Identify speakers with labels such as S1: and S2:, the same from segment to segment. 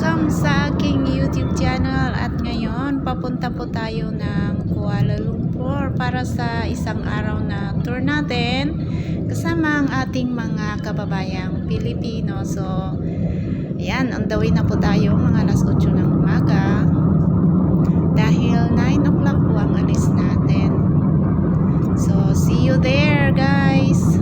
S1: Welcome sa aking YouTube channel at ngayon papunta po tayo ng Kuala Lumpur para sa isang araw na tour natin kasama ang ating mga kababayang Pilipino. So, ayan, on the way na po tayo mga alas 8 ng umaga dahil 9 o'clock po ang alis natin. So, see you there guys!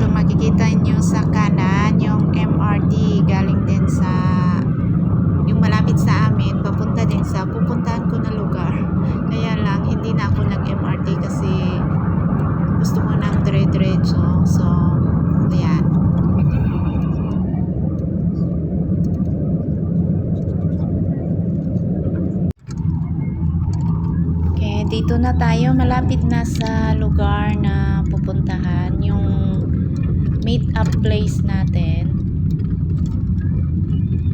S1: Makikita nyo sa kanan yung MRT galing din sa yung malapit sa amin papunta din sa pupuntahan ko na lugar, kaya lang hindi na ako nag MRT kasi gusto ko ng dire-diretso. So ayan, okay, dito na tayo, malapit na sa lugar na pupuntahan, yung meet up place natin.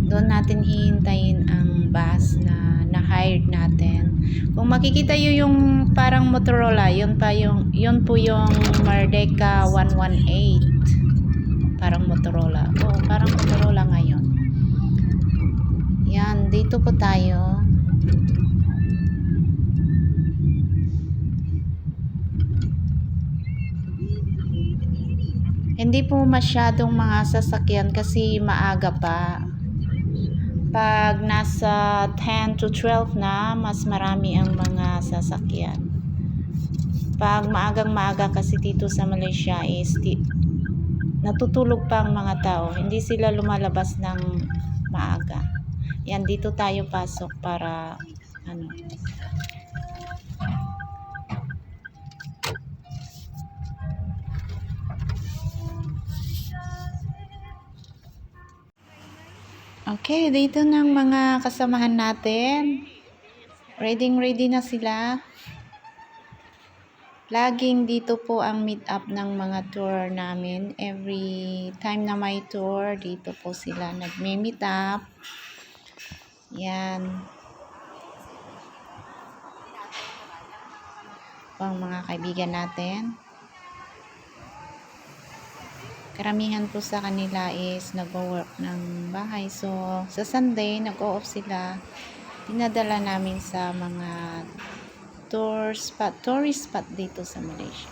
S1: Doon natin hihintayin ang bus na na-hired natin. Kung makikita nyo yung parang Motorola, yun po yung Merdeka 118. Parang Motorola. Oh, parang Motorola ngayon. Yan, dito po tayo. Hindi po masyadong mga sasakyan kasi maaga pa. Pag nasa 10 to 12 na, mas marami ang mga sasakyan. Pag maagang maaga kasi dito sa Malaysia is natutulog pa ang mga tao. Hindi sila lumalabas ng maaga. Yan, dito tayo pasok para ano. Okay, dito ng mga kasamahan natin. Ready na sila. Laging dito po ang meet up ng mga tour namin. Every time na may tour, dito po sila nagme-meet up. Yan. Pang mga kaibigan natin. Karamihan po sa kanila is nag-work ng bahay. So, sa Sunday, nag-o-off sila. Dinadala namin sa mga tourist spot dito sa Malaysia.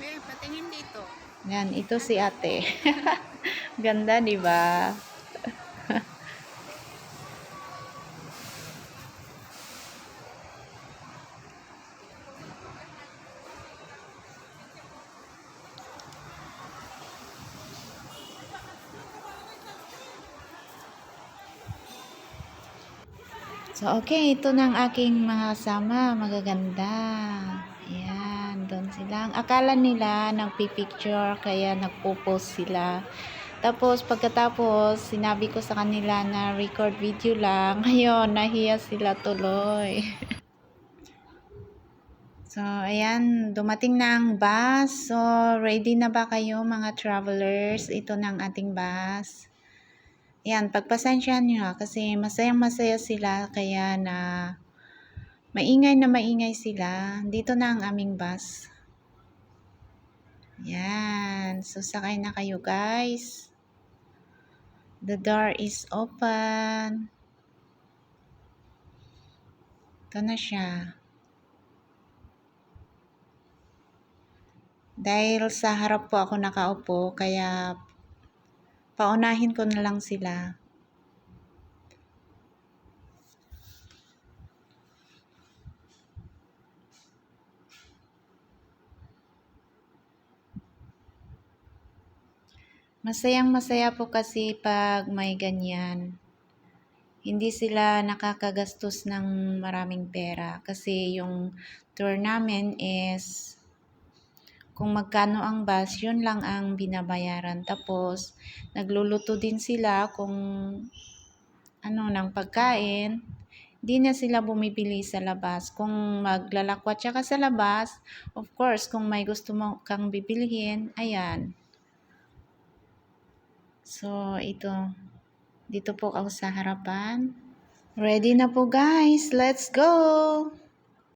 S1: Patingin dito. Yan, ito si ate. Ganda, di ba? So, okay, ito ng aking mga kasama, magaganda. Ayan, doon sila. Akala nila nagpipicture, kaya nagpo-post sila. Tapos, pagkatapos, sinabi ko sa kanila na record video lang. Ngayon, nahiya sila tuloy. So, ayan, dumating na ang bus. So, ready na ba kayo mga travelers? Ito na ang ating bus. Yan, pagpasensyahan nyo kasi masayang-masaya sila, kaya na maingay sila. Dito na ang aming bus. Yan, so sakay na kayo guys. The door is open. Ito na siya. Dahil sa harap po ako nakaupo, kaya paunahin ko na lang sila. Masayang masaya po kasi pag may ganyan. Hindi sila nakakagastos ng maraming pera kasi yung tour namin is kung magkano ang bus, yun lang ang binabayaran. Tapos, nagluluto din sila kung ano ng pagkain. Di na sila bumibili sa labas. Kung maglalakwat siya ka sa labas, of course, kung may gusto mo kang bibilihin, ayan. So, ito. Dito po ako sa harapan. Ready na po guys. Let's go!